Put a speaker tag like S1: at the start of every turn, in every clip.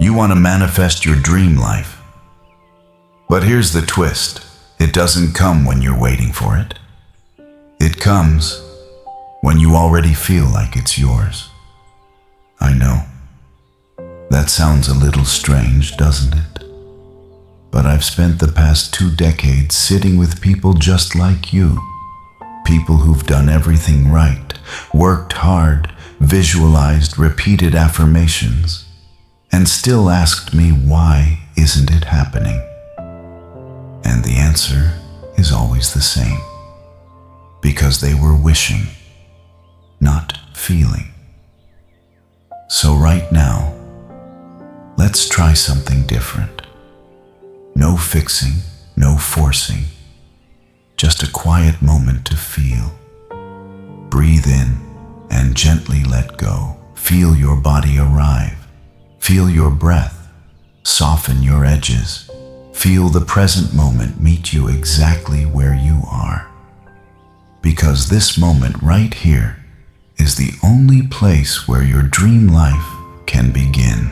S1: You want to manifest your dream life. But here's the twist. It doesn't come when you're waiting for it. It comes when you already feel like it's yours. I know. That sounds a little strange, doesn't it? But I've spent the past 2 decades sitting with people just like you. People who've done everything right, worked hard, visualized repeated affirmations, and still asked me, why isn't it happening? And the answer is always the same. Because they were wishing, not feeling. So right now, let's try something different. No fixing, no forcing. Just a quiet moment to feel. Breathe in and gently let go. Feel your body arrive. Feel your breath. Soften your edges. Feel the present moment meet you exactly where you are. Because this moment right here is the only place where your dream life can begin.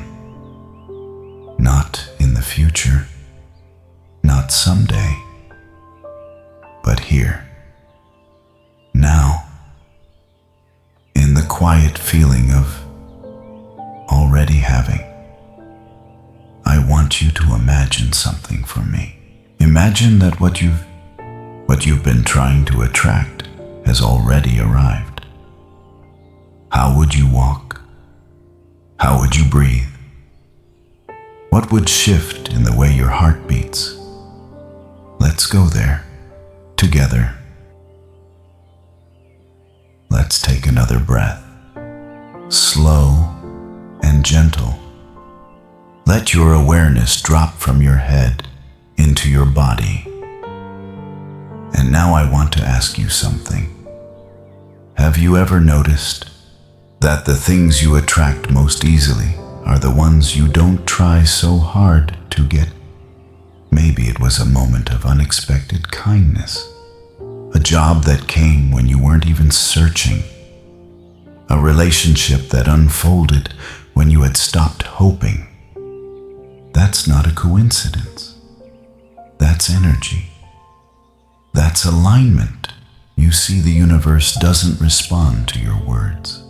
S1: Not in the future, not someday, but here, now, in the quiet feeling of already having. I want you to imagine something for me. Imagine that what you've been trying to attract has already arrived. How would you walk? How would you breathe? What would shift in the way your heart beats? Let's go there, together. Let's take another breath, slow and gentle. Let your awareness drop from your head into your body. And now I want to ask you something. Have you ever noticed that the things you attract most easily are the ones you don't try so hard to get? Maybe it was a moment of unexpected kindness, a job that came when you weren't even searching, a relationship that unfolded when you had stopped hoping. That's not a coincidence. That's energy. That's alignment. You see, the universe doesn't respond to your words.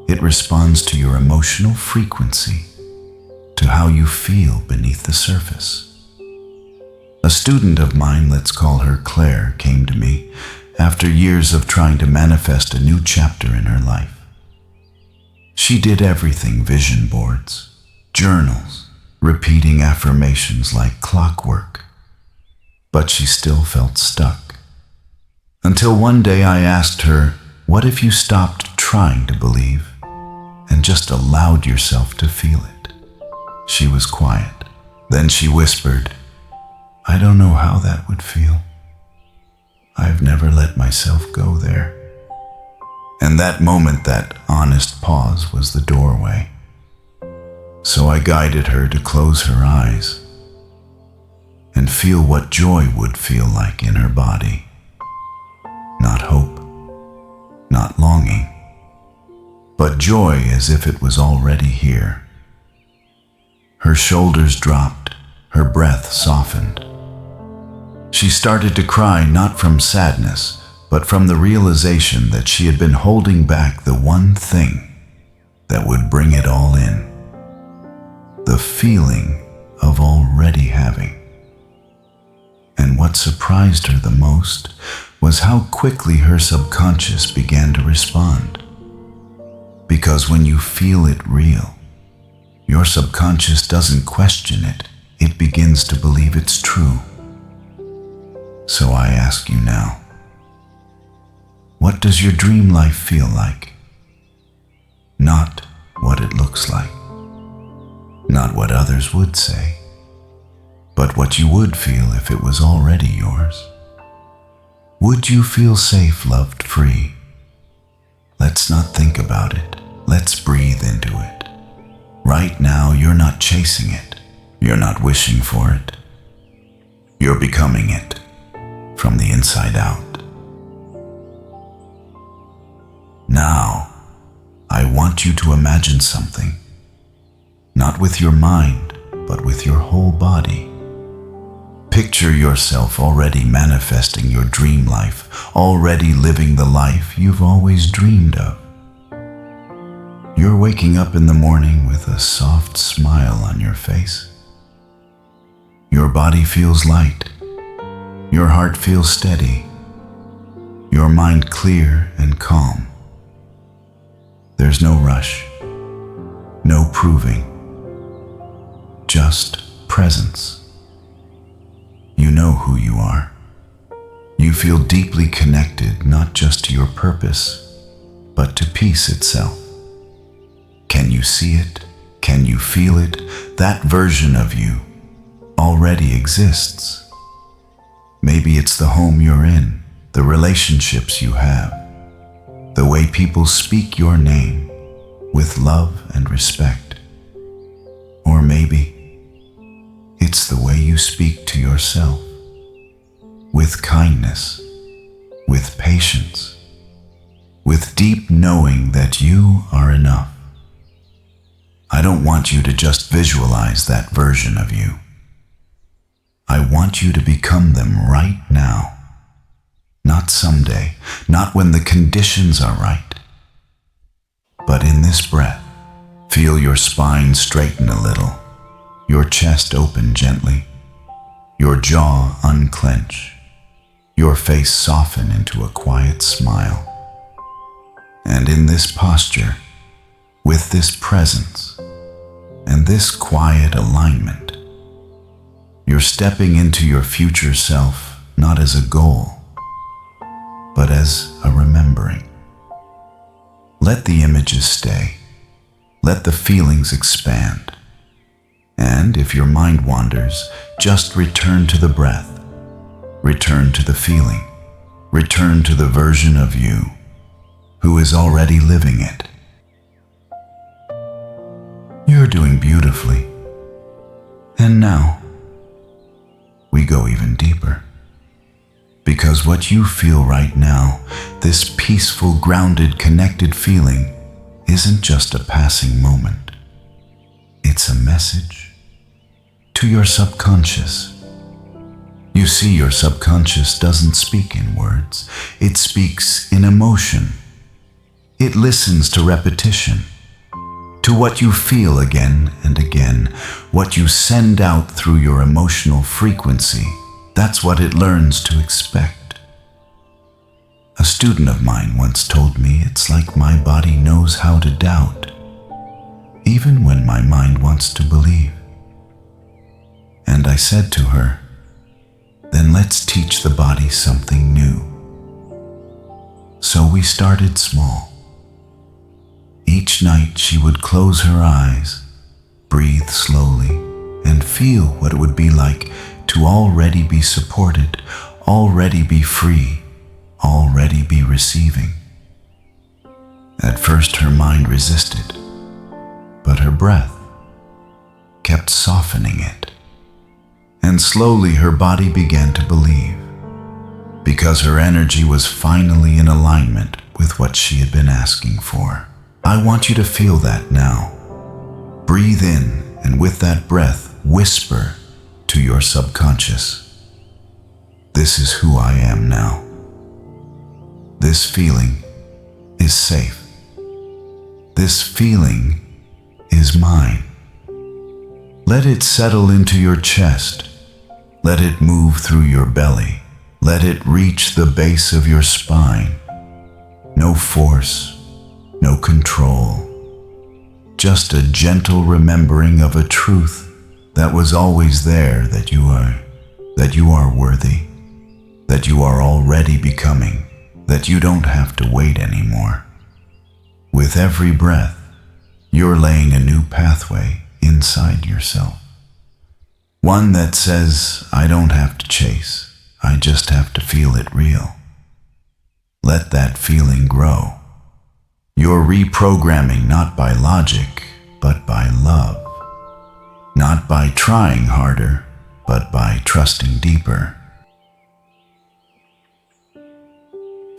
S1: It responds to your emotional frequency, to how you feel beneath the surface. A student of mine, let's call her Claire, came to me after years of trying to manifest a new chapter in her life. She did everything: vision boards, journals, repeating affirmations like clockwork. But she still felt stuck. Until one day I asked her, what if you stopped trying to believe and just allowed yourself to feel it? She was quiet. Then she whispered, I don't know how that would feel. I've never let myself go there. And that moment, that honest pause, was the doorway. So I guided her to close her eyes and feel what joy would feel like in her body. Not hope, not longing, but joy as if it was already here. Her shoulders dropped, her breath softened. She started to cry, not from sadness, but from the realization that she had been holding back the one thing that would bring it all in. The feeling of already having. And what surprised her the most was how quickly her subconscious began to respond. Because when you feel it real, your subconscious doesn't question it, it begins to believe it's true. So I ask you now, what does your dream life feel like? Not what it looks like, not what others would say, but what you would feel if it was already yours. Would you feel safe, loved, free? Let's not think about it. Let's breathe into it. Right now, you're not chasing it. You're not wishing for it. You're becoming it from the inside out. Now, I want you to imagine something. not with your mind, but with your whole body. Picture yourself already manifesting your dream life, already living the life you've always dreamed of. You're waking up in the morning with a soft smile on your face. Your body feels light. Your heart feels steady. Your mind clear and calm. There's no rush, no proving, just presence. You know who you are. You feel deeply connected not just to your purpose, but to peace itself. Can you see it? Can you feel it? That version of you already exists. Maybe it's the home you're in, the relationships you have, the way people speak your name with love and respect. Or maybe it's the way you speak to yourself, with kindness, with patience, with deep knowing that you are enough. I don't want you to just visualize that version of you. I want you to become them right now. Not someday, not when the conditions are right, but in this breath. Feel your spine straighten a little, your chest open gently, your jaw unclench, your face soften into a quiet smile. And in this posture, with this presence, and this quiet alignment, you're stepping into your future self not as a goal, but as a remembering. Let the images stay. Let the feelings expand. And if your mind wanders, just return to the breath. Return to the feeling. Return to the version of you who is already living it. You're doing beautifully. And now, we go even deeper. Because what you feel right now, this peaceful, grounded, connected feeling, isn't just a passing moment. It's a message to your subconscious. You see, your subconscious doesn't speak in words. It speaks in emotion. It listens to repetition, to what you feel again and again, what you send out through your emotional frequency. That's what it learns to expect. A student of mine once told me it's like my body knows how to doubt, even when my mind wants to believe. And I said to her, then let's teach the body something new. So we started small. Each night she would close her eyes, breathe slowly, and feel what it would be like to already be supported, already be free, already be receiving. At first her mind resisted, but her breath kept softening it. And slowly her body began to believe, because her energy was finally in alignment with what she had been asking for. I want you to feel that now. Breathe in, and with that breath, whisper to your subconscious, this is who I am now. This feeling is safe. This feeling is mine. Let it settle into your chest. Let it move through your belly. Let it reach the base of your spine. No force, no control. Just a gentle remembering of a truth that was always there, that you are worthy, that you are already becoming, that you don't have to wait anymore. With every breath, you're laying a new pathway inside yourself. One that says, I don't have to chase, I just have to feel it real. Let that feeling grow. You're reprogramming not by logic, but by love. Not by trying harder, but by trusting deeper.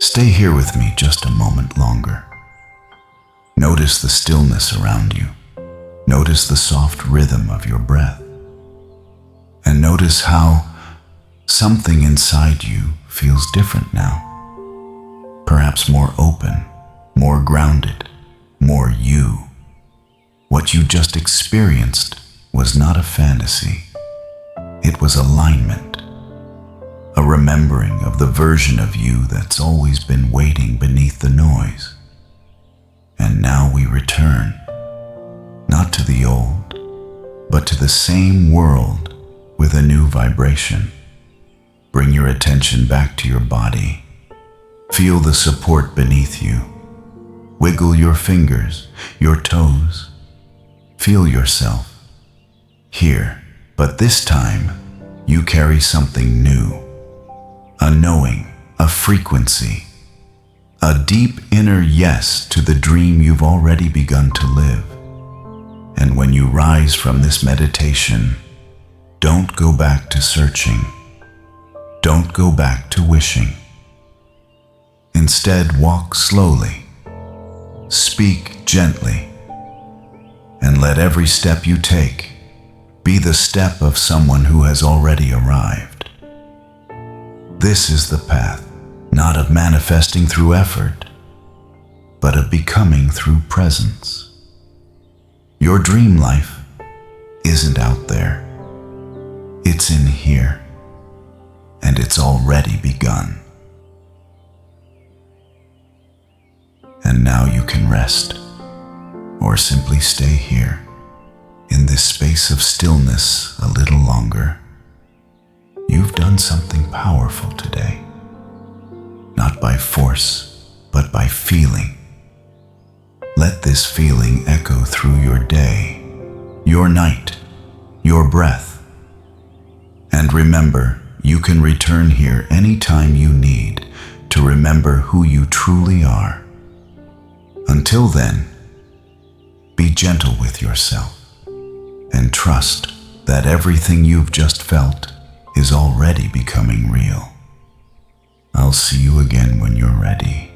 S1: Stay here with me just a moment longer. Notice the stillness around you. Notice the soft rhythm of your breath. And notice how something inside you feels different now. Perhaps more open, more grounded, more you. What you just experienced was not a fantasy. It was alignment. A remembering of the version of you that's always been waiting beneath the noise. And now we return, not to the old, but to the same world with a new vibration. Bring your attention back to your body. Feel the support beneath you. Wiggle your fingers, your toes. Feel yourself. Here, but this time, you carry something new. A knowing, a frequency. A deep inner yes to the dream you've already begun to live. And when you rise from this meditation, don't go back to searching. Don't go back to wishing. Instead, walk slowly, speak gently, and let every step you take be the step of someone who has already arrived. This is the path, not of manifesting through effort, but of becoming through presence. Your dream life isn't out there. It's in here, and it's already begun. And now you can rest, or simply stay here, in this space of stillness a little longer. You've done something powerful today, not by force, but by feeling. Let this feeling echo through your day, your night, your breath. And remember, you can return here anytime you need to remember who you truly are. Until then, be gentle with yourself and trust that everything you've just felt is already becoming real. I'll see you again when you're ready.